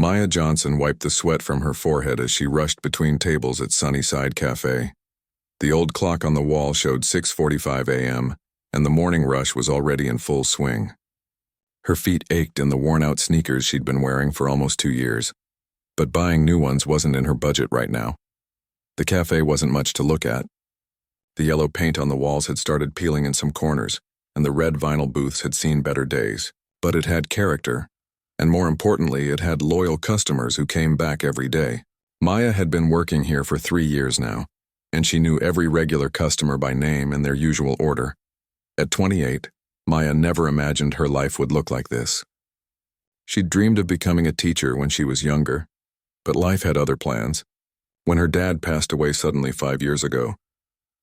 Maya Johnson wiped the sweat from her forehead as she rushed between tables at Sunnyside Café. The old clock on the wall showed 6:45 a.m., and the morning rush was already in full swing. Her feet ached in the worn-out sneakers she'd been wearing for almost 2 years, but buying new ones wasn't in her budget right now. The cafe wasn't much to look at. The yellow paint on the walls had started peeling in some corners, and the red vinyl booths had seen better days. But it had character, and more importantly, it had loyal customers who came back every day. Maya had been working here for 3 years now, and she knew every regular customer by name and their usual order. At 28, Maya never imagined her life would look like this. She'd dreamed of becoming a teacher when she was younger, but life had other plans. When her dad passed away suddenly 5 years ago,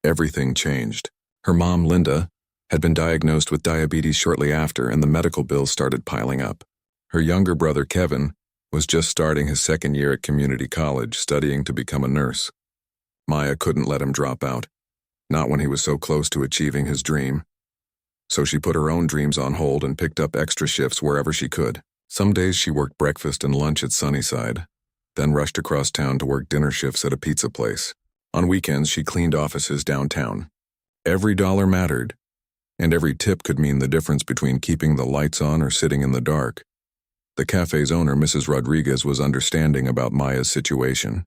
everything changed. Her mom, Linda, had been diagnosed with diabetes shortly after, and the medical bills started piling up. Her younger brother, Kevin, was just starting his second year at community college, studying to become a nurse. Maya couldn't let him drop out, not when he was so close to achieving his dream. So she put her own dreams on hold and picked up extra shifts wherever she could. Some days she worked breakfast and lunch at Sunnyside, then rushed across town to work dinner shifts at a pizza place. On weekends, she cleaned offices downtown. Every dollar mattered, and every tip could mean the difference between keeping the lights on or sitting in the dark. The cafe's owner, Mrs. Rodriguez, was understanding about Maya's situation.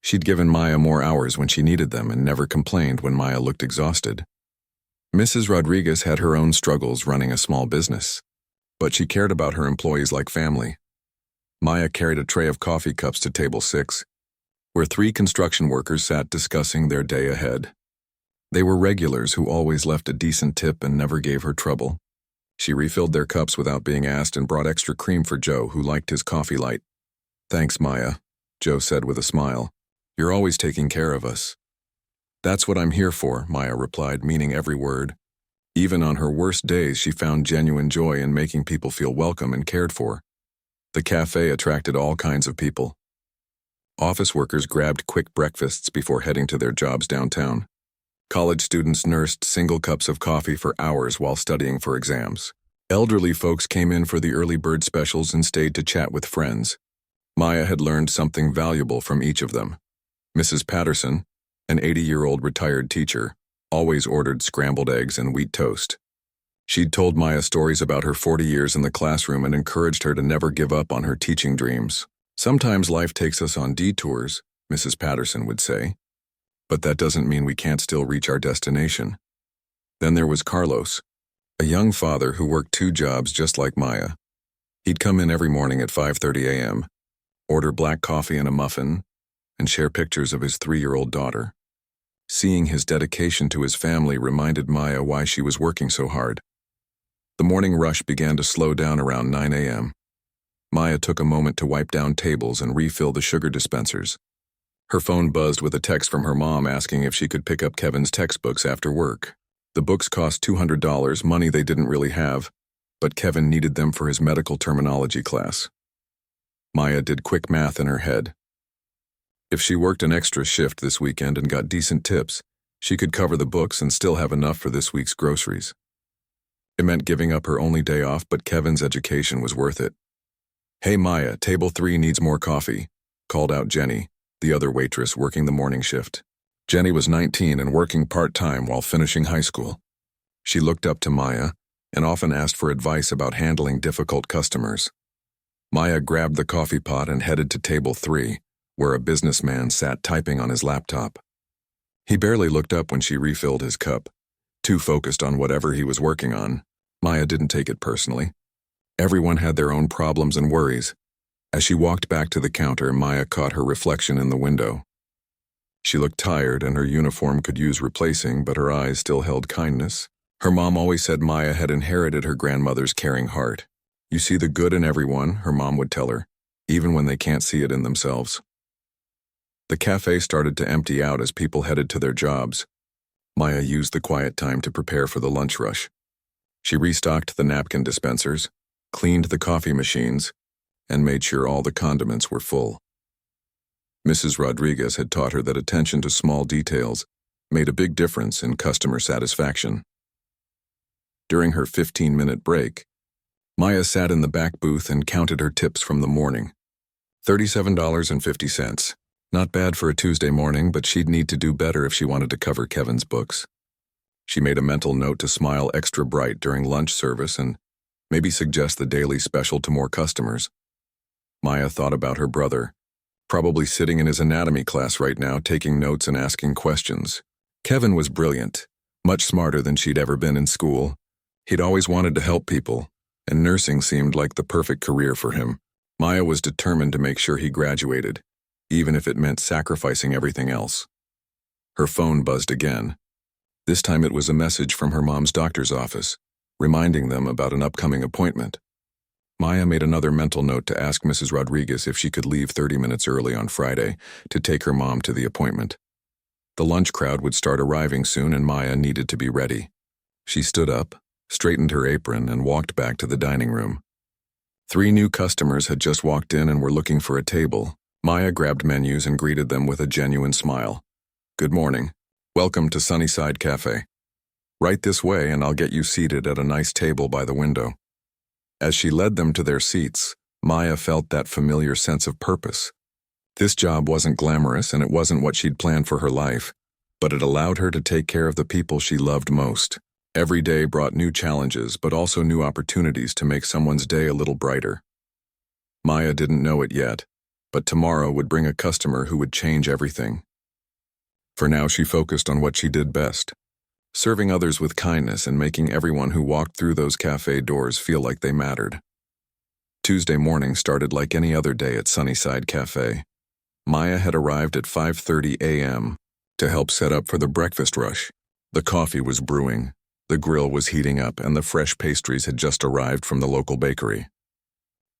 She'd given Maya more hours when she needed them and never complained when Maya looked exhausted. Mrs. Rodriguez had her own struggles running a small business, but she cared about her employees like family. Maya carried a tray of coffee cups to table 6, where 3 construction workers sat discussing their day ahead. They were regulars who always left a decent tip and never gave her trouble. She refilled their cups without being asked and brought extra cream for Joe, who liked his coffee light. "Thanks, Maya," Joe said with a smile. "You're always taking care of us." "That's what I'm here for," Maya replied, meaning every word. Even on her worst days, she found genuine joy in making people feel welcome and cared for. The cafe attracted all kinds of people. Office workers grabbed quick breakfasts before heading to their jobs downtown. College students nursed single cups of coffee for hours while studying for exams. Elderly folks came in for the early bird specials and stayed to chat with friends. Maya had learned something valuable from each of them. Mrs. Patterson, an 80-year-old retired teacher, always ordered scrambled eggs and wheat toast. She'd told Maya stories about her 40 years in the classroom and encouraged her to never give up on her teaching dreams. "Sometimes life takes us on detours," Mrs. Patterson would say, "but that doesn't mean we can't still reach our destination." Then there was Carlos, a young father who worked 2 jobs just like Maya. He'd come in every morning at 5:30 a.m., order black coffee and a muffin, and share pictures of his 3-year-old daughter. Seeing his dedication to his family reminded Maya why she was working so hard. The morning rush began to slow down around 9 a.m. Maya took a moment to wipe down tables and refill the sugar dispensers. Her phone buzzed with a text from her mom asking if she could pick up Kevin's textbooks after work. The books cost $200, money they didn't really have, but Kevin needed them for his medical terminology class. Maya did quick math in her head. If she worked an extra shift this weekend and got decent tips, she could cover the books and still have enough for this week's groceries. It meant giving up her only day off, but Kevin's education was worth it. "Hey Maya, table 3 needs more coffee," called out Jenny, the other waitress working the morning shift. Jenny was 19 and working part-time while finishing high school. She looked up to Maya and often asked for advice about handling difficult customers. Maya grabbed the coffee pot and headed to table 3, where a businessman sat typing on his laptop. He barely looked up when she refilled his cup, too focused on whatever he was working on. Maya didn't take it personally. Everyone had their own problems and worries. As she walked back to the counter, Maya caught her reflection in the window. She looked tired and her uniform could use replacing, but her eyes still held kindness. Her mom always said Maya had inherited her grandmother's caring heart. "You see the good in everyone," her mom would tell her, even when they can't see it in themselves. The cafe started to empty out as people headed to their jobs. Maya used the quiet time to prepare for the lunch rush. She restocked the napkin dispensers, cleaned the coffee machines, and made sure all the condiments were full. Mrs. Rodriguez had taught her that attention to small details made a big difference in customer satisfaction. During her 15-minute break, Maya sat in the back booth and counted her tips from the morning. $37.50. Not bad for a Tuesday morning, but she'd need to do better if she wanted to cover Kevin's books. She made a mental note to smile extra bright during lunch service and maybe suggest the daily special to more customers. Maya thought about her brother, probably sitting in his anatomy class right now taking notes and asking questions. Kevin was brilliant, much smarter than she'd ever been in school. He'd always wanted to help people, and nursing seemed like the perfect career for him. Maya was determined to make sure he graduated, even if it meant sacrificing everything else. Her phone buzzed again. This time it was a message from her mom's doctor's office, reminding them about an upcoming appointment. Maya made another mental note to ask Mrs. Rodriguez if she could leave 30 minutes early on Friday to take her mom to the appointment. The lunch crowd would start arriving soon and Maya needed to be ready. She stood up, straightened her apron, and walked back to the dining room. 3 new customers had just walked in and were looking for a table. Maya grabbed menus and greeted them with a genuine smile. "Good morning. Welcome to Sunnyside Café. Right this way and I'll get you seated at a nice table by the window." As she led them to their seats, Maya felt that familiar sense of purpose. This job wasn't glamorous and it wasn't what she'd planned for her life, but it allowed her to take care of the people she loved most. Every day brought new challenges, but also new opportunities to make someone's day a little brighter. Maya didn't know it yet, but tomorrow would bring a customer who would change everything. For now, she focused on what she did best, serving others with kindness and making everyone who walked through those cafe doors feel like they mattered. Tuesday morning started like any other day at Sunnyside Café. Maya had arrived at 5:30 a.m. to help set up for the breakfast rush. The coffee was brewing, the grill was heating up, and the fresh pastries had just arrived from the local bakery.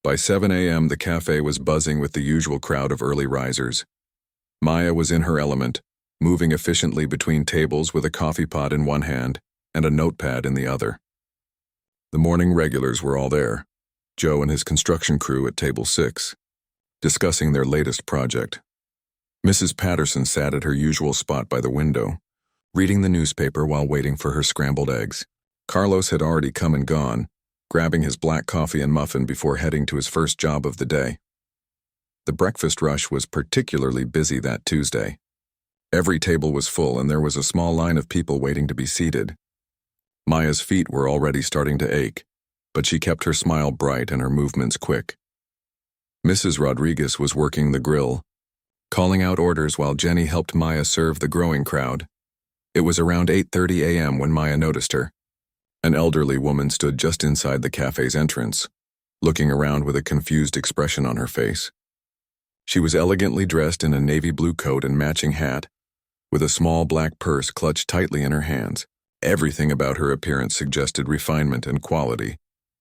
By 7 a.m., the cafe was buzzing with the usual crowd of early risers. Maya was in her element, moving efficiently between tables with a coffee pot in one hand and a notepad in the other. The morning regulars were all there, Joe and his construction crew at table 6, discussing their latest project. Mrs. Patterson sat at her usual spot by the window, reading the newspaper while waiting for her scrambled eggs. Carlos had already come and gone, grabbing his black coffee and muffin before heading to his first job of the day. The breakfast rush was particularly busy that Tuesday. Every table was full and there was a small line of people waiting to be seated. Maya's feet were already starting to ache, but she kept her smile bright and her movements quick. Mrs. Rodriguez was working the grill, calling out orders while Jenny helped Maya serve the growing crowd. It was around 8:30 a.m. when Maya noticed her. An elderly woman stood just inside the cafe's entrance, looking around with a confused expression on her face. She was elegantly dressed in a navy blue coat and matching hat, with a small black purse clutched tightly in her hands. Everything about her appearance suggested refinement and quality,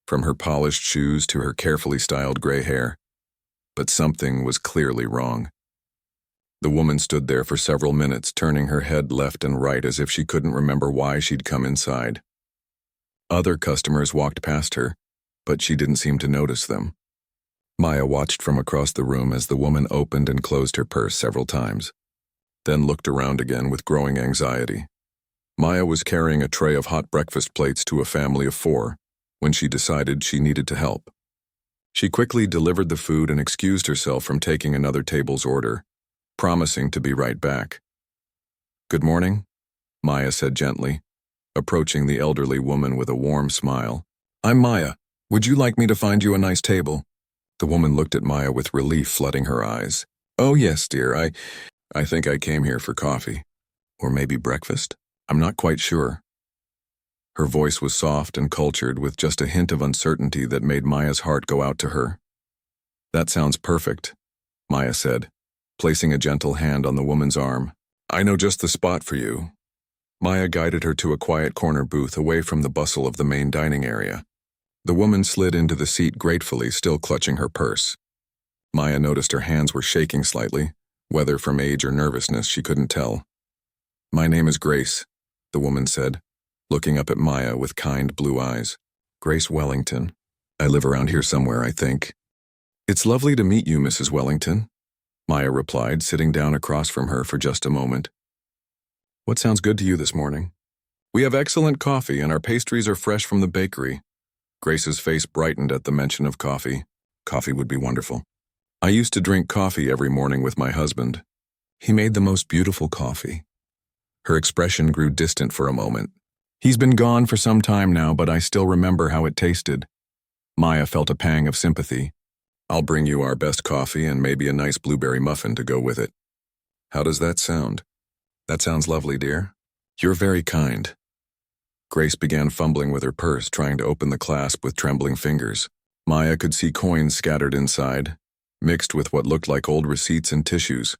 from her polished shoes to her carefully styled gray hair. But something was clearly wrong. The woman stood there for several minutes, turning her head left and right as if she couldn't remember why she'd come inside. Other customers walked past her, but she didn't seem to notice them. Maya watched from across the room as the woman opened and closed her purse several times, then looked around again with growing anxiety. Maya was carrying a tray of hot breakfast plates to a family of 4 when she decided she needed to help. She quickly delivered the food and excused herself from taking another table's order, promising to be right back. "Good morning," Maya said gently, approaching the elderly woman with a warm smile. "I'm Maya. Would you like me to find you a nice table?" The woman looked at Maya with relief flooding her eyes. "Oh yes, dear, I think I came here for coffee. Or maybe breakfast? I'm not quite sure." Her voice was soft and cultured with just a hint of uncertainty that made Maya's heart go out to her. "That sounds perfect," Maya said, placing a gentle hand on the woman's arm. "I know just the spot for you." Maya guided her to a quiet corner booth away from the bustle of the main dining area. The woman slid into the seat gratefully, still clutching her purse. Maya noticed her hands were shaking slightly, whether from age or nervousness she couldn't tell. "My name is Grace," the woman said, looking up at Maya with kind blue eyes. "Grace Wellington. I live around here somewhere, I think." "It's lovely to meet you, Mrs. Wellington," Maya replied, sitting down across from her for just a moment. "What sounds good to you this morning?" "We have excellent coffee and our pastries are fresh from the bakery." Grace's face brightened at the mention of coffee. Coffee would be wonderful. I used to drink coffee every morning with my husband. He made the most beautiful coffee. Her expression grew distant for a moment. He's been gone for some time now, but I still remember how it tasted. Maya felt a pang of sympathy. I'll bring you our best coffee and maybe a nice blueberry muffin to go with it. How does that sound? That sounds lovely, dear. You're very kind. Grace began fumbling with her purse, trying to open the clasp with trembling fingers. Maya could see coins scattered inside, mixed with what looked like old receipts and tissues.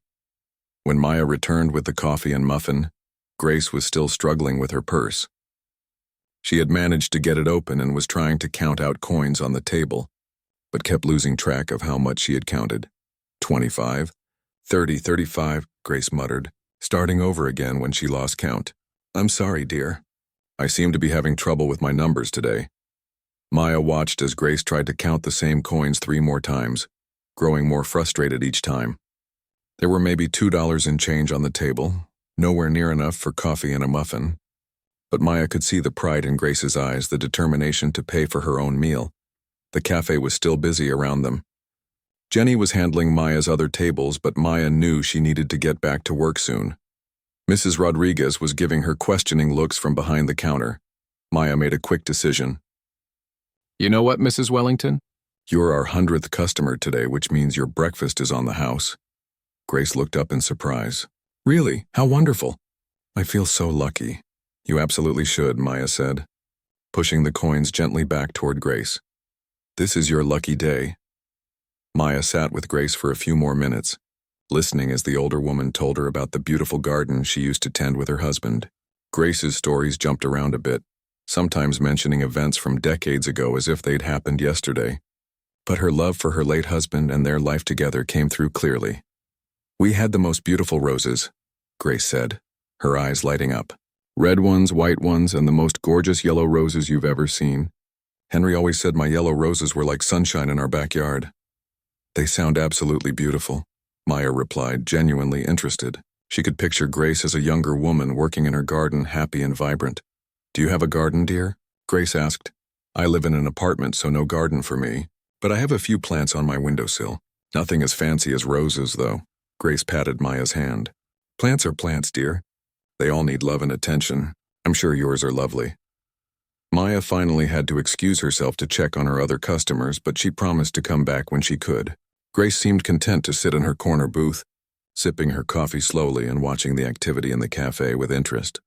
When Maya returned with the coffee and muffin, Grace was still struggling with her purse. She had managed to get it open and was trying to count out coins on the table, but kept losing track of how much she had counted. 25, 30, 35, Grace muttered, starting over again when she lost count. I'm sorry, dear. I seem to be having trouble with my numbers today. Maya watched as Grace tried to count the same coins 3 more times, growing more frustrated each time. There were maybe $2 in change on the table, nowhere near enough for coffee and a muffin. But Maya could see the pride in Grace's eyes, the determination to pay for her own meal. The cafe was still busy around them. Jenny was handling Maya's other tables, but Maya knew she needed to get back to work soon. Mrs. Rodriguez was giving her questioning looks from behind the counter. Maya made a quick decision. You know what, Mrs. Wellington? You're our 100th customer today, which means your breakfast is on the house. Grace looked up in surprise. Really? How wonderful. I feel so lucky. You absolutely should, Maya said, pushing the coins gently back toward Grace. This is your lucky day. Maya sat with Grace for a few more minutes, listening as the older woman told her about the beautiful garden she used to tend with her husband. Grace's stories jumped around a bit, sometimes mentioning events from decades ago as if they'd happened yesterday. But her love for her late husband and their life together came through clearly. We had the most beautiful roses, Grace said, her eyes lighting up. Red ones, white ones, and the most gorgeous yellow roses you've ever seen. Henry always said my yellow roses were like sunshine in our backyard. They sound absolutely beautiful, Maya replied, genuinely interested. She could picture Grace as a younger woman working in her garden, happy and vibrant. Do you have a garden, dear? Grace asked. I live in an apartment, so no garden for me, but I have a few plants on my windowsill. Nothing as fancy as roses, though. Grace patted Maya's hand. Plants are plants, dear. They all need love and attention. I'm sure yours are lovely. Maya finally had to excuse herself to check on her other customers, but she promised to come back when she could. Grace seemed content to sit in her corner booth, sipping her coffee slowly and watching the activity in the cafe with interest.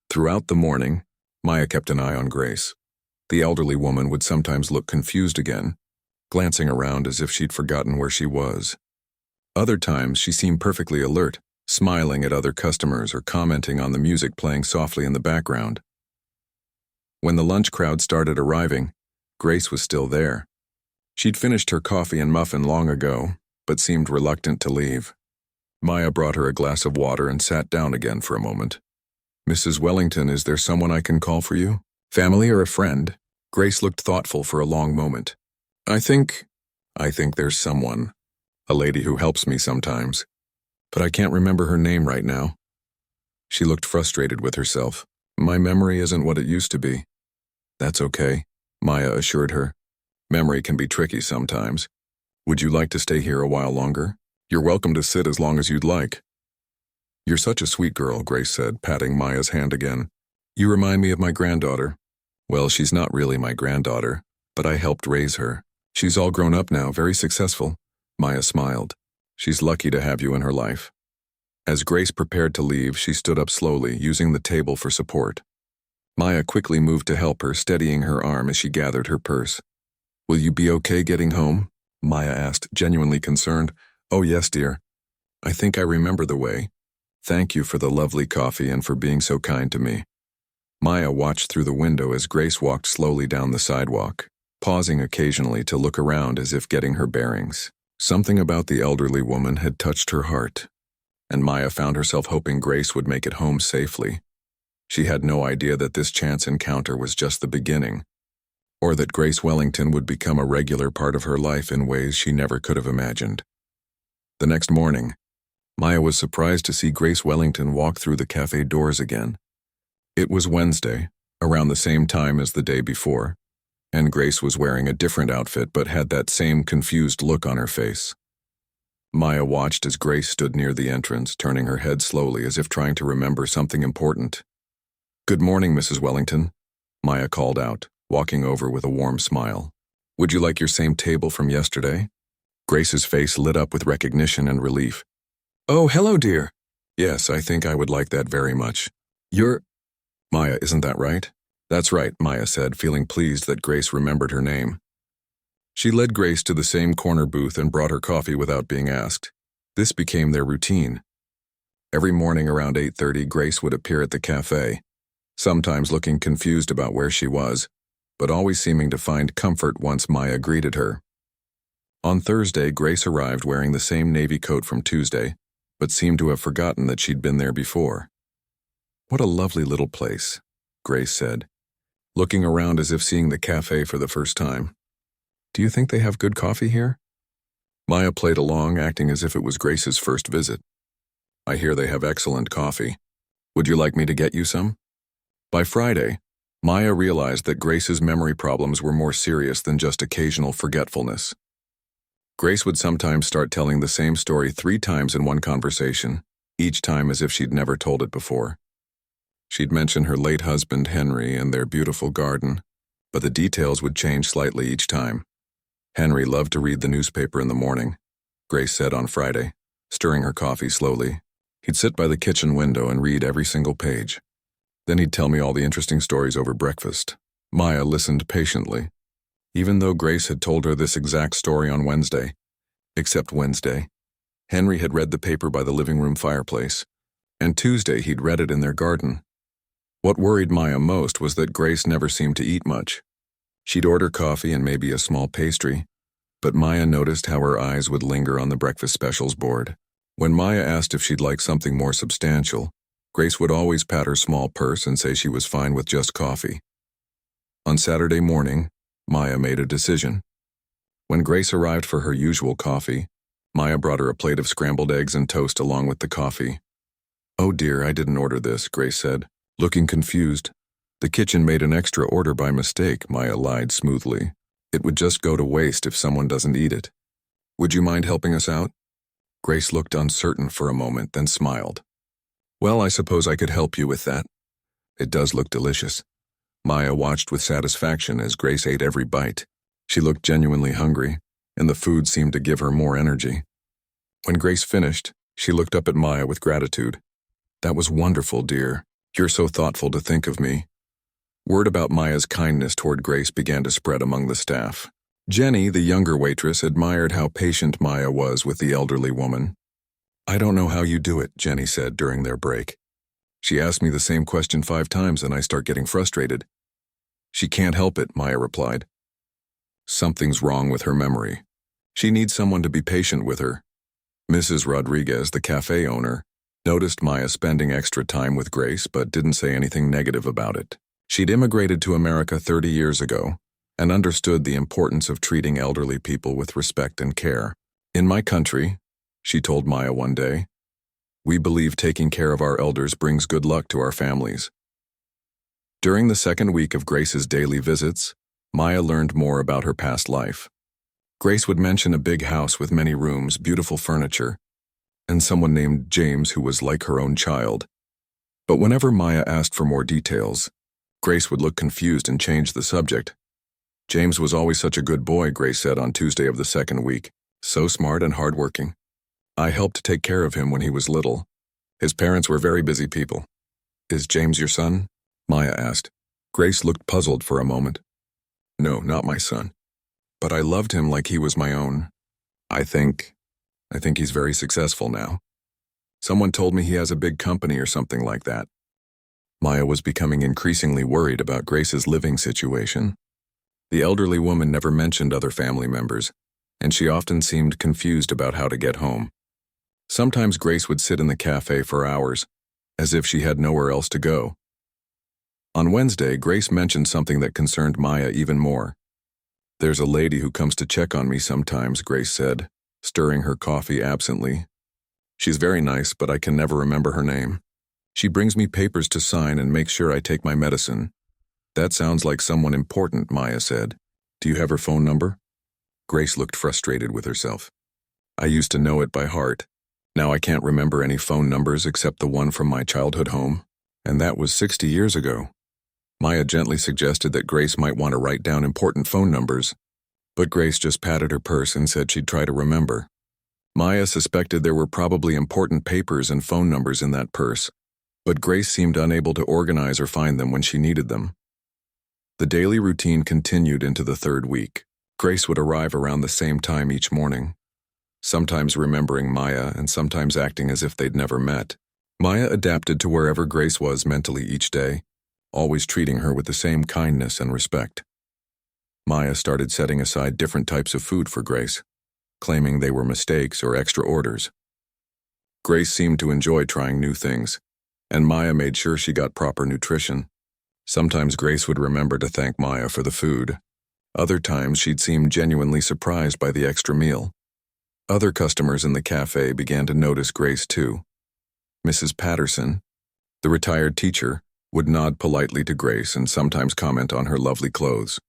Throughout the morning, Maya kept an eye on Grace. The elderly woman would sometimes look confused again, glancing around as if she'd forgotten where she was. Other times, she seemed perfectly alert, smiling at other customers or commenting on the music playing softly in the background. When the lunch crowd started arriving, Grace was still there. She'd finished her coffee and muffin long ago, but seemed reluctant to leave. Maya brought her a glass of water and sat down again for a moment. Mrs. Wellington, is there someone I can call for you? Family or a friend? Grace looked thoughtful for a long moment. I think there's someone. A lady who helps me sometimes. But I can't remember her name right now. She looked frustrated with herself. My memory isn't what it used to be. That's okay, Maya assured her. Memory can be tricky sometimes. Would you like to stay here a while longer? You're welcome to sit as long as you'd like. You're such a sweet girl, Grace said, patting Maya's hand again. You remind me of my granddaughter. Well, she's not really my granddaughter, but I helped raise her. She's all grown up now, very successful. Maya smiled. She's lucky to have you in her life. As Grace prepared to leave, she stood up slowly, using the table for support. Maya quickly moved to help her, steadying her arm as she gathered her purse. Will you be okay getting home? Maya asked, genuinely concerned. Oh yes, dear. I think I remember the way. Thank you for the lovely coffee and for being so kind to me. Maya watched through the window as Grace walked slowly down the sidewalk, pausing occasionally to look around as if getting her bearings. Something about the elderly woman had touched her heart, and Maya found herself hoping Grace would make it home safely. She had no idea that this chance encounter was just the beginning, or that Grace Wellington would become a regular part of her life in ways she never could have imagined. The next morning, Maya was surprised to see Grace Wellington walk through the cafe doors again. It was Wednesday, around the same time as the day before, and Grace was wearing a different outfit but had that same confused look on her face. Maya watched as Grace stood near the entrance, turning her head slowly as if trying to remember something important. "Good morning, Mrs. Wellington," Maya called out, walking over with a warm smile. "Would you like your same table from yesterday?" Grace's face lit up with recognition and relief. "Oh, hello, dear. Yes, I think I would like that very much. You're Maya, isn't that right?" "That's right," Maya said, feeling pleased that Grace remembered her name. She led Grace to the same corner booth and brought her coffee without being asked. This became their routine. Every morning around 8:30, Grace would appear at the cafe, sometimes looking confused about where she was, but always seeming to find comfort once Maya greeted her. On Thursday, Grace arrived wearing the same navy coat from Tuesday, but seemed to have forgotten that she'd been there before. "What a lovely little place," Grace said, looking around as if seeing the cafe for the first time. "Do you think they have good coffee here?" Maya played along, acting as if it was Grace's first visit. "I hear they have excellent coffee. Would you like me to get you some?" By Friday, Maya realized that Grace's memory problems were more serious than just occasional forgetfulness. Grace would sometimes start telling the same story 3 times in one conversation, each time as if she'd never told it before. She'd mention her late husband, Henry, and their beautiful garden, but the details would change slightly each time. Henry loved to read the newspaper in the morning, Grace said on Friday, stirring her coffee slowly. He'd sit by the kitchen window and read every single page. Then he'd tell me all the interesting stories over breakfast. Maya listened patiently, even though Grace had told her this exact story on Wednesday. Except Wednesday, Henry had read the paper by the living room fireplace, and Tuesday he'd read it in their garden. What worried Maya most was that Grace never seemed to eat much. She'd order coffee and maybe a small pastry, but Maya noticed how her eyes would linger on the breakfast specials board. When Maya asked if she'd like something more substantial, Grace would always pat her small purse and say she was fine with just coffee. On Saturday morning, Maya made a decision. When Grace arrived for her usual coffee, Maya brought her a plate of scrambled eggs and toast along with the coffee. "Oh dear, I didn't order this," Grace said, looking confused. "The kitchen made an extra order by mistake," Maya lied smoothly. "It would just go to waste if someone doesn't eat it. Would you mind helping us out?" Grace looked uncertain for a moment, then smiled. "Well, I suppose I could help you with that. It does look delicious." Maya watched with satisfaction as Grace ate every bite. She looked genuinely hungry, and the food seemed to give her more energy. When Grace finished, she looked up at Maya with gratitude. "That was wonderful, dear. You're so thoughtful to think of me." Word about Maya's kindness toward Grace began to spread among the staff. Jenny, the younger waitress, admired how patient Maya was with the elderly woman. "I don't know how you do it," Jenny said during their break. "She asked me the same question 5 times and I start getting frustrated." "She can't help it," Maya replied. "Something's wrong with her memory. She needs someone to be patient with her." Mrs. Rodriguez, the cafe owner, noticed Maya spending extra time with Grace but didn't say anything negative about it. She'd immigrated to America 30 years ago and understood the importance of treating elderly people with respect and care. "In my country," she told Maya one day, "we believe taking care of our elders brings good luck to our families." During the second week of Grace's daily visits, Maya learned more about her past life. Grace would mention a big house with many rooms, beautiful furniture, and someone named James who was like her own child. But whenever Maya asked for more details, Grace would look confused and change the subject. "James was always such a good boy," Grace said on Tuesday of the second week. "So smart and hardworking. I helped take care of him when he was little. His parents were very busy people." "Is James your son?" Maya asked. Grace looked puzzled for a moment. "No, not my son. But I loved him like he was my own. I think he's very successful now. Someone told me he has a big company or something like that." Maya was becoming increasingly worried about Grace's living situation. The elderly woman never mentioned other family members, and she often seemed confused about how to get home. Sometimes Grace would sit in the cafe for hours, as if she had nowhere else to go. On Wednesday, Grace mentioned something that concerned Maya even more. "There's a lady who comes to check on me sometimes," Grace said, stirring her coffee absently. "She's very nice, but I can never remember her name. She brings me papers to sign and makes sure I take my medicine." "That sounds like someone important," Maya said. "Do you have her phone number?" Grace looked frustrated with herself. I used to know it by heart. Now I can't remember any phone numbers except the one from my childhood home, and that was 60 years ago. Maya gently suggested that Grace might want to write down important phone numbers, but Grace just patted her purse and said she'd try to remember. Maya suspected there were probably important papers and phone numbers in that purse, but Grace seemed unable to organize or find them when she needed them. The daily routine continued into the third week. Grace would arrive around the same time each morning, sometimes remembering Maya and sometimes acting as if they'd never met. Maya adapted to wherever Grace was mentally each day, always treating her with the same kindness and respect. Maya started setting aside different types of food for Grace, claiming they were mistakes or extra orders. Grace seemed to enjoy trying new things, and Maya made sure she got proper nutrition. Sometimes Grace would remember to thank Maya for the food. Other times she'd seem genuinely surprised by the extra meal. Other customers in the cafe began to notice Grace too. Mrs. Patterson, the retired teacher, would nod politely to Grace and sometimes comment on her lovely clothes.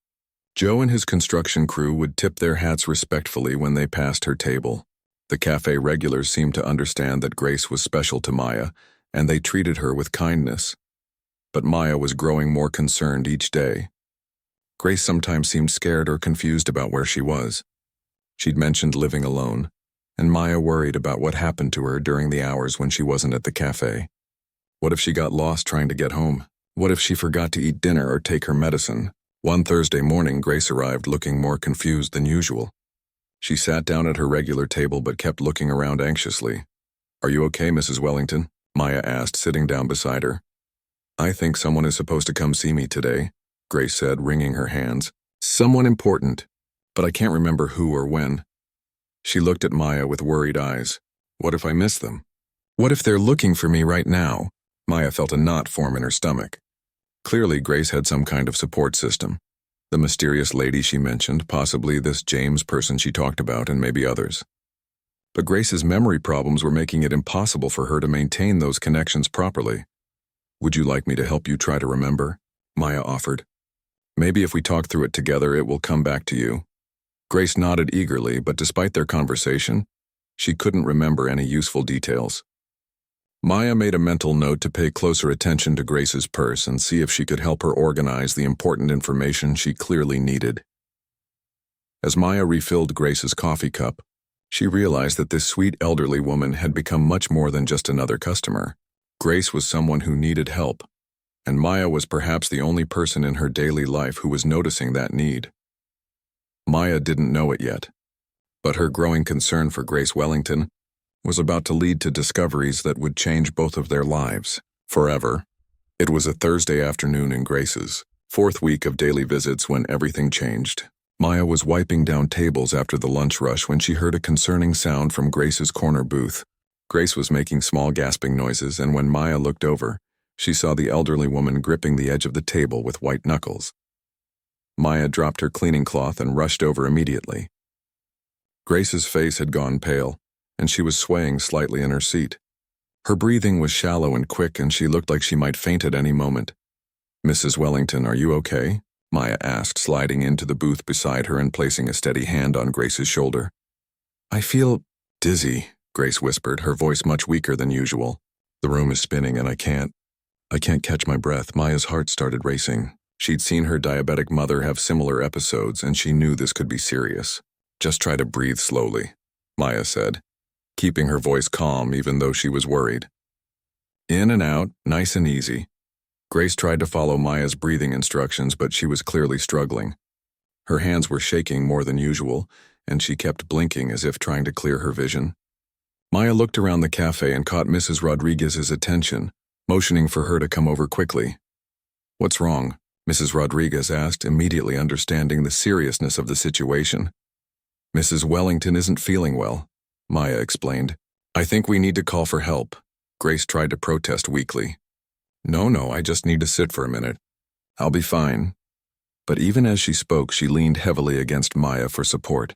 Joe and his construction crew would tip their hats respectfully when they passed her table. The cafe regulars seemed to understand that Grace was special to Maya, and they treated her with kindness. But Maya was growing more concerned each day. Grace sometimes seemed scared or confused about where she was. She'd mentioned living alone, and Maya worried about what happened to her during the hours when she wasn't at the cafe. What if she got lost trying to get home? What if she forgot to eat dinner or take her medicine? One Thursday morning, Grace arrived looking more confused than usual. She sat down at her regular table but kept looking around anxiously. "Are you okay, Mrs. Wellington?" Maya asked, sitting down beside her. "I think someone is supposed to come see me today," Grace said, wringing her hands. "Someone important, but I can't remember who or when." She looked at Maya with worried eyes. "What if I miss them? What if they're looking for me right now?" Maya felt a knot form in her stomach. Clearly, Grace had some kind of support system. The mysterious lady she mentioned, possibly this James person she talked about, and maybe others. But Grace's memory problems were making it impossible for her to maintain those connections properly. "Would you like me to help you try to remember?" Maya offered. "Maybe if we talk through it together, it will come back to you." Grace nodded eagerly, but despite their conversation, she couldn't remember any useful details. Maya made a mental note to pay closer attention to Grace's purse and see if she could help her organize the important information she clearly needed. As Maya refilled Grace's coffee cup, she realized that this sweet elderly woman had become much more than just another customer. Grace was someone who needed help, and Maya was perhaps the only person in her daily life who was noticing that need. Maya didn't know it yet, but her growing concern for Grace Wellington was about to lead to discoveries that would change both of their lives forever. It was a Thursday afternoon in Grace's fourth week of daily visits when everything changed. Maya was wiping down tables after the lunch rush when she heard a concerning sound from Grace's corner booth. Grace was making small gasping noises, and when Maya looked over, she saw the elderly woman gripping the edge of the table with white knuckles. Maya dropped her cleaning cloth and rushed over immediately. Grace's face had gone pale, and she was swaying slightly in her seat. Her breathing was shallow and quick, and she looked like she might faint at any moment. "Mrs. Wellington, are you okay?" Maya asked, sliding into the booth beside her and placing a steady hand on Grace's shoulder. "I feel dizzy," Grace whispered, her voice much weaker than usual. "The room is spinning and I can't catch my breath." Maya's heart started racing. She'd seen her diabetic mother have similar episodes, and she knew this could be serious. "Just try to breathe slowly," Maya said, keeping her voice calm even though she was worried. "In and out, nice and easy." Grace tried to follow Maya's breathing instructions, but she was clearly struggling. Her hands were shaking more than usual, and she kept blinking as if trying to clear her vision. Maya looked around the cafe and caught Mrs. Rodriguez's attention, motioning for her to come over quickly. "What's wrong?" Mrs. Rodriguez asked, immediately understanding the seriousness of the situation. "Mrs. Wellington isn't feeling well," Maya explained. "I think we need to call for help." Grace tried to protest weakly. No, I just need to sit for a minute. I'll be fine." But even as she spoke, she leaned heavily against Maya for support.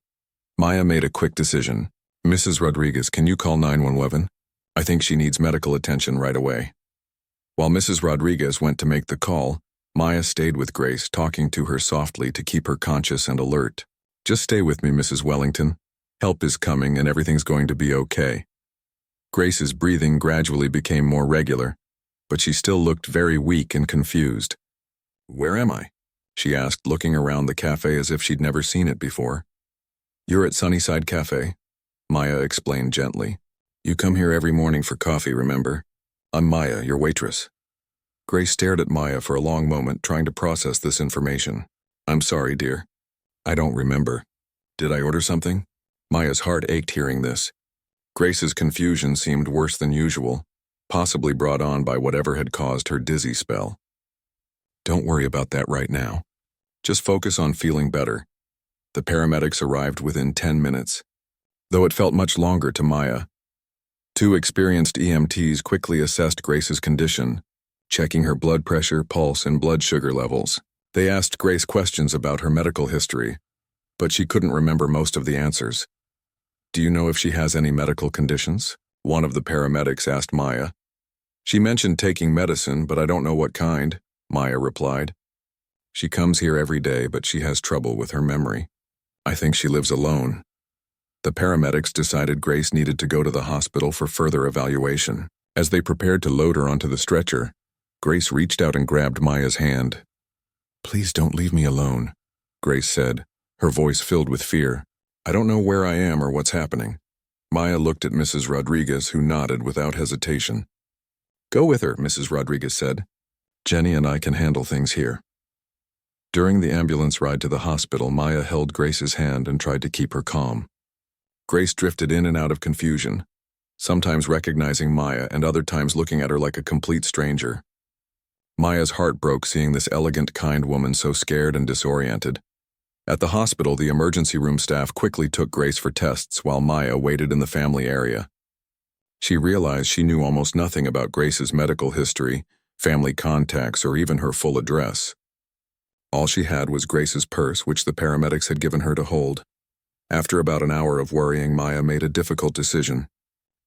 Maya made a quick decision. "Mrs. Rodriguez, can you call 911? I think she needs medical attention right away." While Mrs. Rodriguez went to make the call, Maya stayed with Grace, talking to her softly to keep her conscious and alert. "Just stay with me, Mrs. Wellington. Help is coming and everything's going to be okay. Grace's breathing gradually became more regular, but she still looked very weak and confused. "Where am I?" she asked, looking around the cafe as if she'd never seen it before. "You're at Sunnyside Café," Maya explained gently. "You come here every morning for coffee, remember? I'm Maya, your waitress." Grace stared at Maya for a long moment, trying to process this information. "I'm sorry, dear. I don't remember. Did I order something?" Maya's heart ached hearing this. Grace's confusion seemed worse than usual, possibly brought on by whatever had caused her dizzy spell. "Don't worry about that right now. Just focus on feeling better." The paramedics arrived within 10 minutes, though it felt much longer to Maya. Two experienced EMTs quickly assessed Grace's condition, checking her blood pressure, pulse, and blood sugar levels. They asked Grace questions about her medical history, but she couldn't remember most of the answers. "Do you know if she has any medical conditions?" one of the paramedics asked Maya. "She mentioned taking medicine, but I don't know what kind," Maya replied. "She comes here every day, but she has trouble with her memory. I think she lives alone." The paramedics decided Grace needed to go to the hospital for further evaluation. As they prepared to load her onto the stretcher, Grace reached out and grabbed Maya's hand. "Please don't leave me alone," Grace said, her voice filled with fear. "I don't know where I am or what's happening." Maya looked at Mrs. Rodriguez, who nodded without hesitation. "Go with her," Mrs. Rodriguez said. "Jenny and I can handle things here." During the ambulance ride to the hospital, Maya held Grace's hand and tried to keep her calm. Grace drifted in and out of confusion, sometimes recognizing Maya and other times looking at her like a complete stranger. Maya's heart broke seeing this elegant, kind woman so scared and disoriented. At the hospital, the emergency room staff quickly took Grace for tests while Maya waited in the family area. She realized she knew almost nothing about Grace's medical history, family contacts, or even her full address. All she had was Grace's purse, which the paramedics had given her to hold. After about an hour of worrying, Maya made a difficult decision.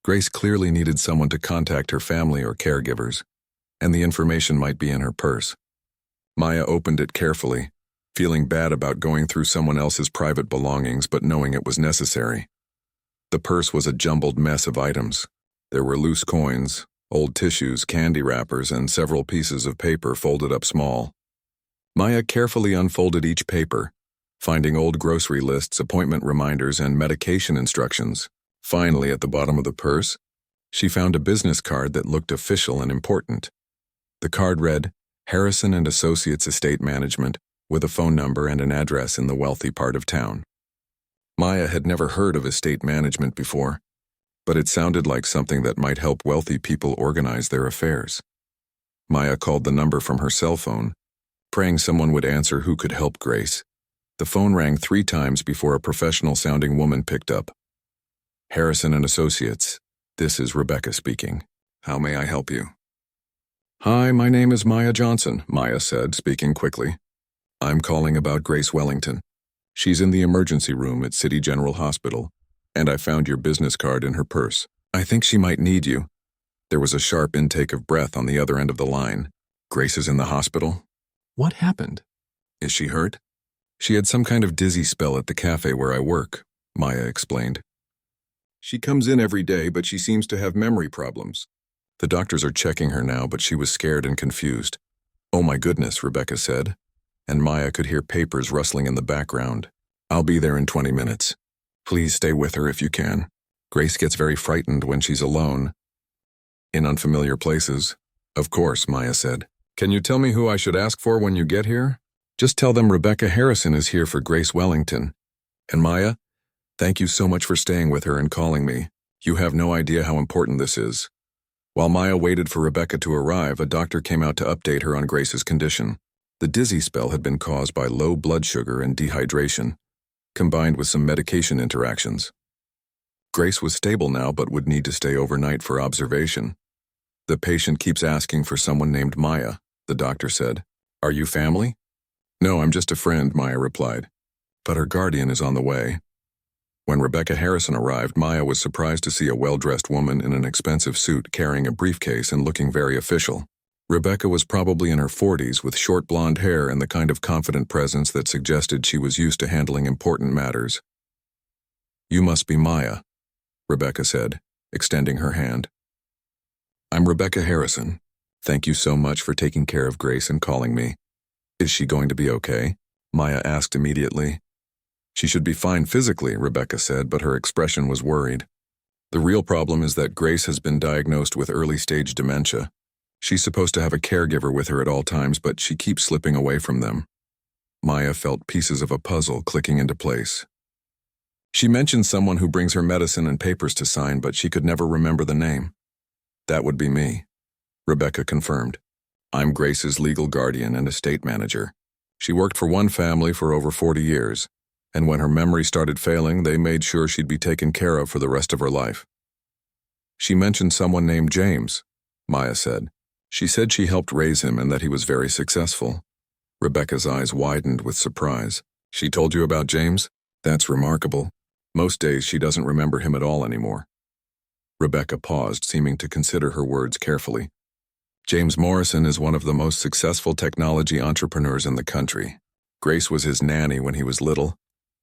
Grace clearly needed someone to contact her family or caregivers, and the information might be in her purse. Maya opened it carefully, feeling bad about going through someone else's private belongings but knowing it was necessary. The purse was a jumbled mess of items. There were loose coins, old tissues, candy wrappers, and several pieces of paper folded up small. Maya carefully unfolded each paper, finding old grocery lists, appointment reminders, and medication instructions. Finally, at the bottom of the purse, she found a business card that looked official and important. The card read, "Harrison and Associates Estate Management," with a phone number and an address in the wealthy part of town. Maya had never heard of estate management before, but it sounded like something that might help wealthy people organize their affairs. Maya called the number from her cell phone, praying someone would answer who could help Grace. The phone rang 3 times before a professional-sounding woman picked up. "Harrison and Associates, this is Rebecca speaking. How may I help you?" "Hi, my name is Maya Johnson," Maya said, speaking quickly. "I'm calling about Grace Wellington. She's in the emergency room at City General Hospital, and I found your business card in her purse. I think she might need you." There was a sharp intake of breath on the other end of the line. "Grace is in the hospital? What happened? Is she hurt?" "She had some kind of dizzy spell at the cafe where I work," Maya explained. "She comes in every day, but she seems to have memory problems. The doctors are checking her now, but she was scared and confused." "Oh my goodness," Rebecca said, and Maya could hear papers rustling in the background. "I'll be there in 20 minutes. Please stay with her if you can. Grace gets very frightened when she's alone in unfamiliar places." "Of course," Maya said. "Can you tell me who I should ask for when you get here?" "Just tell them Rebecca Harrison is here for Grace Wellington. And Maya, thank you so much for staying with her and calling me. You have no idea how important this is." While Maya waited for Rebecca to arrive, a doctor came out to update her on Grace's condition. The dizzy spell had been caused by low blood sugar and dehydration, combined with some medication interactions. Grace was stable now but would need to stay overnight for observation. "The patient keeps asking for someone named Maya," the doctor said. "Are you family?" "No, I'm just a friend," Maya replied. "But her guardian is on the way." When Rebecca Harrison arrived, Maya was surprised to see a well-dressed woman in an expensive suit carrying a briefcase and looking very official. Rebecca was probably in her 40s with short blonde hair and the kind of confident presence that suggested she was used to handling important matters. You must be Maya, Rebecca said, extending her hand. I'm Rebecca Harrison. Thank you so much for taking care of Grace and calling me. Is she going to be okay? Maya asked immediately. She should be fine physically, Rebecca said, but her expression was worried. The real problem is that Grace has been diagnosed with early-stage dementia. She's supposed to have a caregiver with her at all times, but she keeps slipping away from them. Maya felt pieces of a puzzle clicking into place. She mentioned someone who brings her medicine and papers to sign, but she could never remember the name. That would be me, Rebecca confirmed. I'm Grace's legal guardian and estate manager. She worked for one family for over 40 years, and when her memory started failing, they made sure she'd be taken care of for the rest of her life. She mentioned someone named James, Maya said. She said she helped raise him and that he was very successful. Rebecca's eyes widened with surprise. She told you about James? That's remarkable. Most days she doesn't remember him at all anymore. Rebecca paused, seeming to consider her words carefully. James Morrison is one of the most successful technology entrepreneurs in the country. Grace was his nanny when he was little,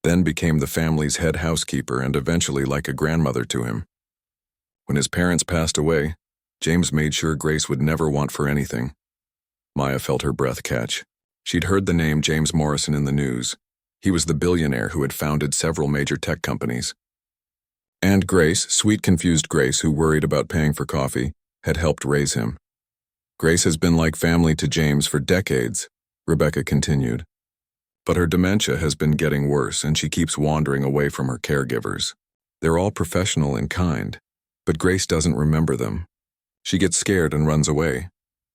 then became the family's head housekeeper and eventually like a grandmother to him. When his parents passed away, James made sure Grace would never want for anything. Maya felt her breath catch. She'd heard the name James Morrison in the news. He was the billionaire who had founded several major tech companies. And Grace, sweet confused Grace who worried about paying for coffee, had helped raise him. Grace has been like family to James for decades, Rebecca continued. But her dementia has been getting worse and she keeps wandering away from her caregivers. They're all professional and kind, but Grace doesn't remember them. She gets scared and runs away.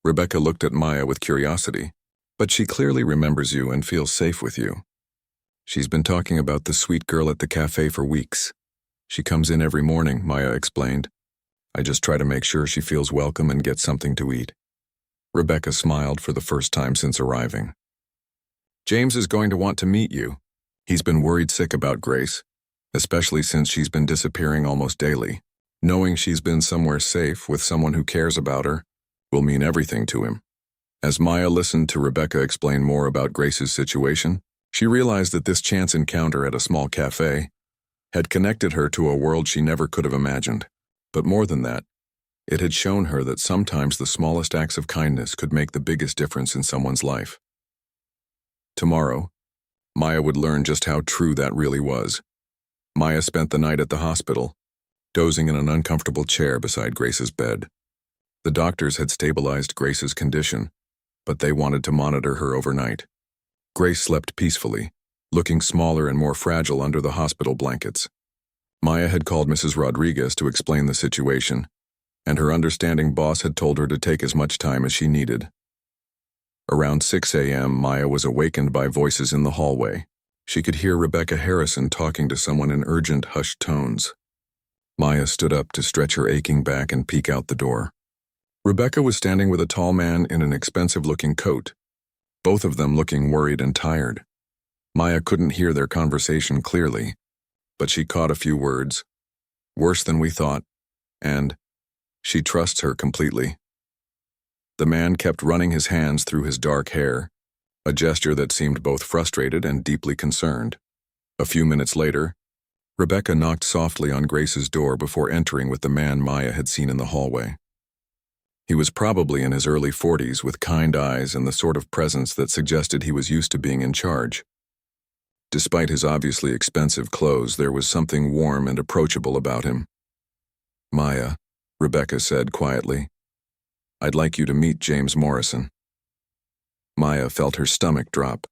Rebecca looked at Maya with curiosity. But she clearly remembers you and feels safe with you. She's been talking about the sweet girl at the cafe for weeks. She comes in every morning, Maya explained. I just try to make sure she feels welcome and gets something to eat. Rebecca smiled for the first time since arriving. James is going to want to meet you. He's been worried sick about Grace, especially since she's been disappearing almost daily. Knowing she's been somewhere safe with someone who cares about her will mean everything to him. As Maya listened to Rebecca explain more about Grace's situation, she realized that this chance encounter at a small cafe had connected her to a world she never could have imagined. But more than that, it had shown her that sometimes the smallest acts of kindness could make the biggest difference in someone's life. Tomorrow, Maya would learn just how true that really was. Maya spent the night at the hospital, dozing in an uncomfortable chair beside Grace's bed. The doctors had stabilized Grace's condition, but they wanted to monitor her overnight. Grace slept peacefully, looking smaller and more fragile under the hospital blankets. Maya had called Mrs. Rodriguez to explain the situation, and her understanding boss had told her to take as much time as she needed. Around 6 a.m., Maya was awakened by voices in the hallway. She could hear Rebecca Harrison talking to someone in urgent, hushed tones. Maya stood up to stretch her aching back and peek out the door. Rebecca was standing with a tall man in an expensive-looking coat, both of them looking worried and tired. Maya couldn't hear their conversation clearly, but she caught a few words. Worse than we thought, and she trusts her completely. The man kept running his hands through his dark hair, a gesture that seemed both frustrated and deeply concerned. A few minutes later, Rebecca knocked softly on Grace's door before entering with the man Maya had seen in the hallway. He was probably in his early 40s with kind eyes and the sort of presence that suggested he was used to being in charge. Despite his obviously expensive clothes, there was something warm and approachable about him. Maya, Rebecca said quietly, I'd like you to meet James Morrison. Maya felt her stomach drop.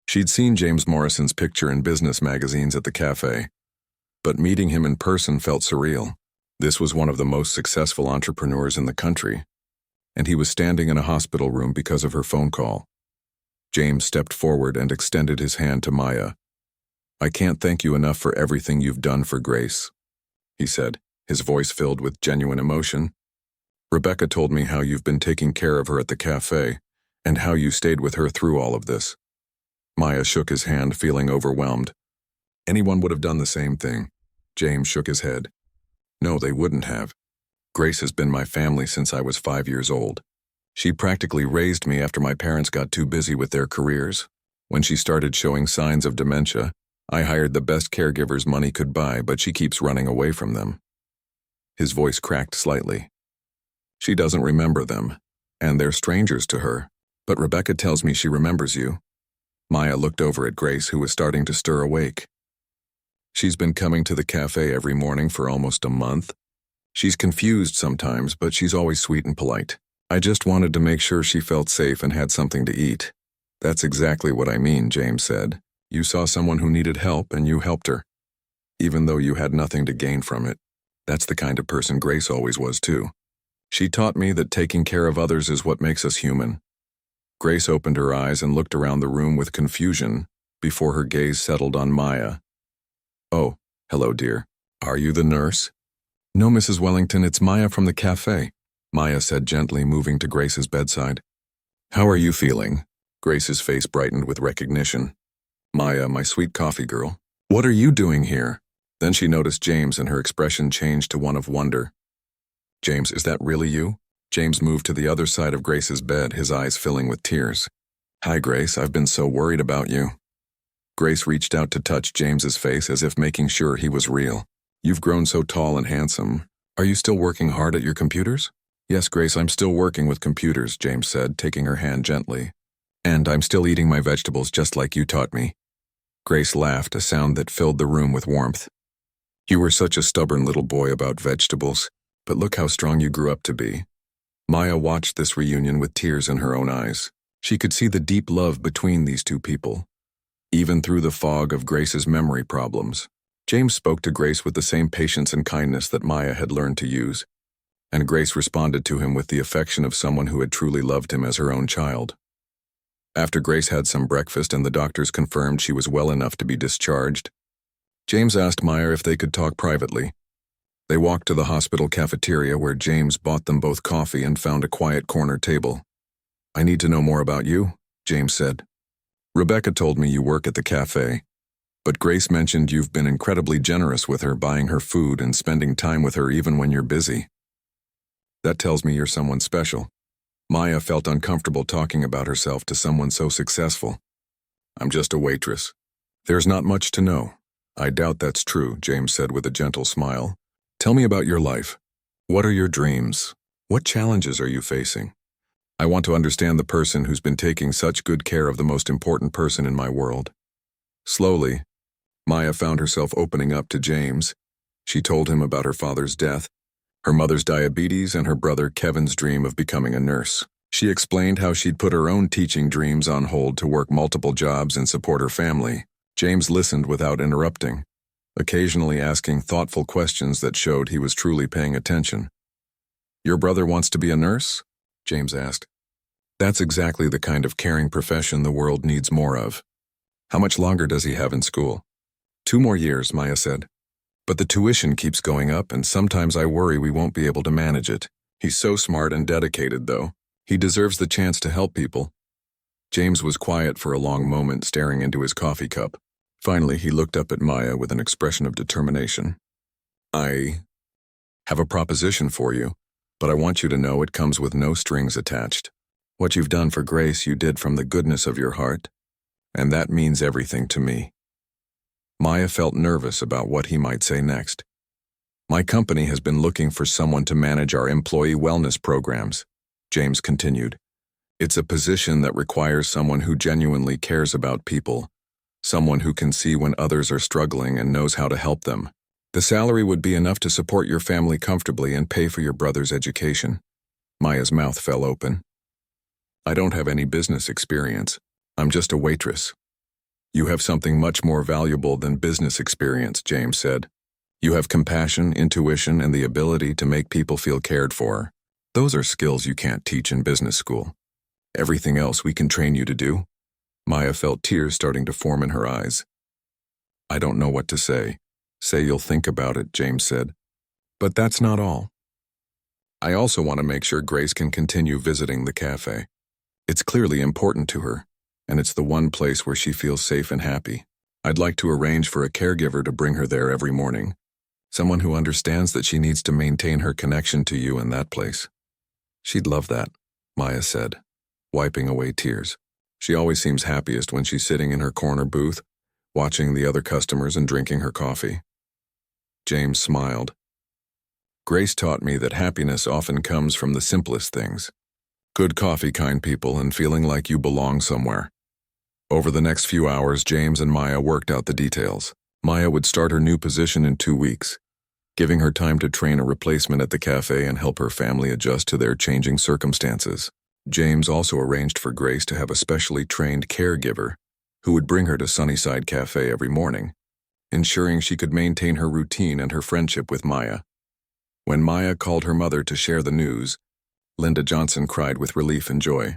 She'd seen James Morrison's picture in business magazines at the cafe, but meeting him in person felt surreal. This was one of the most successful entrepreneurs in the country, and he was standing in a hospital room because of her phone call. James stepped forward and extended his hand to Maya. I can't thank you enough for everything you've done for Grace, he said, his voice filled with genuine emotion. Rebecca told me how you've been taking care of her at the cafe, and how you stayed with her through all of this. Maya shook his hand, feeling overwhelmed. Anyone would have done the same thing. James shook his head. No, they wouldn't have. Grace has been my family since I was 5 years old. She practically raised me after my parents got too busy with their careers. When she started showing signs of dementia, I hired the best caregivers money could buy, but she keeps running away from them. His voice cracked slightly. She doesn't remember them, and they're strangers to her, but Rebecca tells me she remembers you. Maya looked over at Grace, who was starting to stir awake. She's been coming to the cafe every morning for almost a month. She's confused sometimes, but she's always sweet and polite. I just wanted to make sure she felt safe and had something to eat. That's exactly what I mean, James said. You saw someone who needed help and you helped her, even though you had nothing to gain from it. That's the kind of person Grace always was too. She taught me that taking care of others is what makes us human. Grace opened her eyes and looked around the room with confusion before her gaze settled on Maya. Oh, hello, dear. Are you the nurse? No, Mrs. Wellington, it's Maya from the cafe, Maya said gently, moving to Grace's bedside. How are you feeling? Grace's face brightened with recognition. Maya, my sweet coffee girl. What are you doing here? Then she noticed James and her expression changed to one of wonder. James, is that really you? James moved to the other side of Grace's bed, his eyes filling with tears. Hi, Grace, I've been so worried about you. Grace reached out to touch James's face as if making sure he was real. You've grown so tall and handsome. Are you still working hard at your computers? Yes, Grace, I'm still working with computers, James said, taking her hand gently. And I'm still eating my vegetables just like you taught me. Grace laughed, a sound that filled the room with warmth. You were such a stubborn little boy about vegetables, but look how strong you grew up to be. Maya watched this reunion with tears in her own eyes. She could see the deep love between these two people, even through the fog of Grace's memory problems. James spoke to Grace with the same patience and kindness that Maya had learned to use, and Grace responded to him with the affection of someone who had truly loved him as her own child. After Grace had some breakfast and the doctors confirmed she was well enough to be discharged, James asked Maya if they could talk privately. They walked to the hospital cafeteria where James bought them both coffee and found a quiet corner table. I need to know more about you, James said. Rebecca told me you work at the cafe, but Grace mentioned you've been incredibly generous with her, buying her food and spending time with her even when you're busy. That tells me you're someone special. Maya felt uncomfortable talking about herself to someone so successful. I'm just a waitress. There's not much to know. I doubt that's true, James said with a gentle smile. Tell me about your life. What are your dreams? What challenges are you facing? I want to understand the person who's been taking such good care of the most important person in my world. Slowly, Maya found herself opening up to James. She told him about her father's death, her mother's diabetes, and her brother Kevin's dream of becoming a nurse. She explained how she'd put her own teaching dreams on hold to work multiple jobs and support her family. James listened without interrupting, occasionally asking thoughtful questions that showed he was truly paying attention. Your brother wants to be a nurse? James asked. That's exactly the kind of caring profession the world needs more of. How much longer does he have in school? 2 more years, Maya said. But the tuition keeps going up, and sometimes I worry we won't be able to manage it. He's so smart and dedicated, though. He deserves the chance to help people. James was quiet for a long moment, staring into his coffee cup. Finally, he looked up at Maya with an expression of determination. I have a proposition for you, but I want you to know it comes with no strings attached. What you've done for Grace, you did from the goodness of your heart, and that means everything to me. Maya felt nervous about what he might say next. My company has been looking for someone to manage our employee wellness programs, James continued. It's a position that requires someone who genuinely cares about people, someone who can see when others are struggling and knows how to help them. The salary would be enough to support your family comfortably and pay for your brother's education. Maya's mouth fell open. I don't have any business experience. I'm just a waitress. You have something much more valuable than business experience, James said. You have compassion, intuition, and the ability to make people feel cared for. Those are skills you can't teach in business school. Everything else we can train you to do. Maya felt tears starting to form in her eyes. I don't know what to say. Say you'll think about it, James said. But that's not all. I also want to make sure Grace can continue visiting the cafe. It's clearly important to her, and it's the one place where she feels safe and happy. I'd like to arrange for a caregiver to bring her there every morning. Someone who understands that she needs to maintain her connection to you in that place. She'd love that, Maya said, wiping away tears. She always seems happiest when she's sitting in her corner booth, watching the other customers and drinking her coffee. James smiled. Grace taught me that happiness often comes from the simplest things. Good coffee, kind people, and feeling like you belong somewhere. Over the next few hours, James and Maya worked out the details. Maya would start her new position in 2 weeks, giving her time to train a replacement at the cafe and help her family adjust to their changing circumstances. James also arranged for Grace to have a specially trained caregiver who would bring her to Sunnyside Cafe every morning, ensuring she could maintain her routine and her friendship with Maya. When Maya called her mother to share the news, Linda Johnson cried with relief and joy.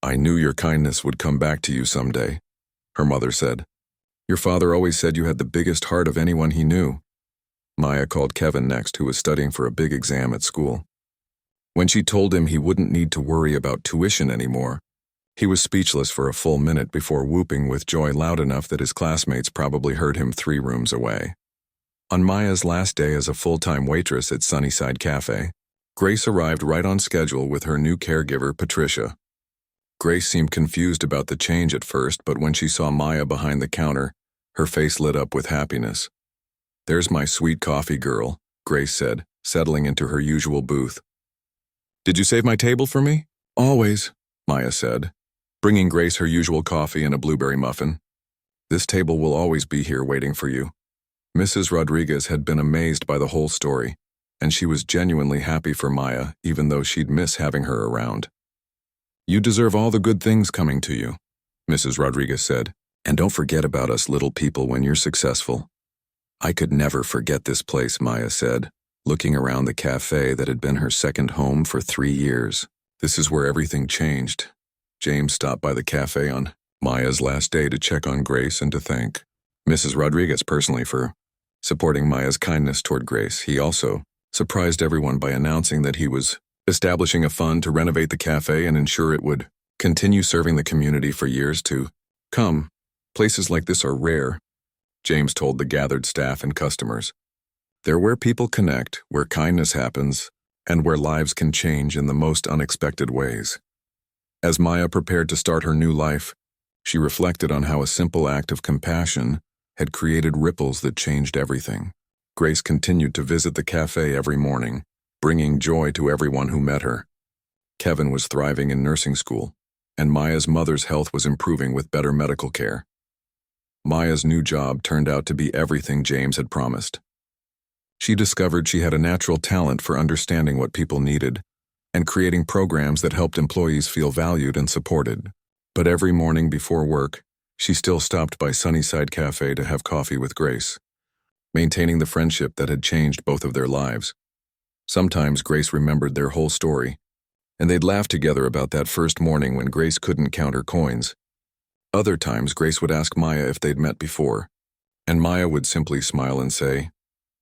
"I knew your kindness would come back to you someday," her mother said. "Your father always said you had the biggest heart of anyone he knew." Maya called Kevin next, who was studying for a big exam at school. When she told him he wouldn't need to worry about tuition anymore, he was speechless for a full minute before whooping with joy loud enough that his classmates probably heard him 3 rooms away. On Maya's last day as a full-time waitress at Sunnyside Cafe, Grace arrived right on schedule with her new caregiver, Patricia. Grace seemed confused about the change at first, but when she saw Maya behind the counter, her face lit up with happiness. "There's my sweet coffee girl," Grace said, settling into her usual booth. "Did you save my table for me?" "Always," Maya said, bringing Grace her usual coffee and a blueberry muffin. "This table will always be here waiting for you." Mrs. Rodriguez had been amazed by the whole story, and she was genuinely happy for Maya, even though she'd miss having her around. "You deserve all the good things coming to you," Mrs. Rodriguez said, "and don't forget about us little people when you're successful." "I could never forget this place," Maya said, looking around the cafe that had been her second home for 3 years. "This is where everything changed." James stopped by the cafe on Maya's last day to check on Grace and to thank Mrs. Rodriguez personally for supporting Maya's kindness toward Grace. He also surprised everyone by announcing that he was establishing a fund to renovate the cafe and ensure it would continue serving the community for years to come. "Places like this are rare," James told the gathered staff and customers. "They're where people connect, where kindness happens, and where lives can change in the most unexpected ways." As Maya prepared to start her new life, she reflected on how a simple act of compassion had created ripples that changed everything. Grace continued to visit the cafe every morning, bringing joy to everyone who met her. Kevin was thriving in nursing school, and Maya's mother's health was improving with better medical care. Maya's new job turned out to be everything James had promised. She discovered she had a natural talent for understanding what people needed and creating programs that helped employees feel valued and supported. But every morning before work, she still stopped by Sunnyside Cafe to have coffee with Grace, maintaining the friendship that had changed both of their lives. Sometimes Grace remembered their whole story, and they'd laugh together about that first morning when Grace couldn't count her coins. Other times, Grace would ask Maya if they'd met before, and Maya would simply smile and say,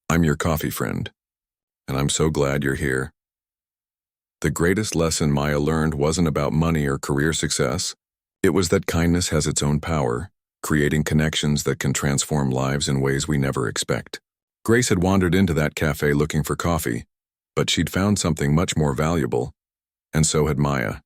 "I'm your coffee friend, and I'm so glad you're here." The greatest lesson Maya learned wasn't about money or career success. It was that kindness has its own power, creating connections that can transform lives in ways we never expect. Grace had wandered into that cafe looking for coffee, but she'd found something much more valuable, and so had Maya.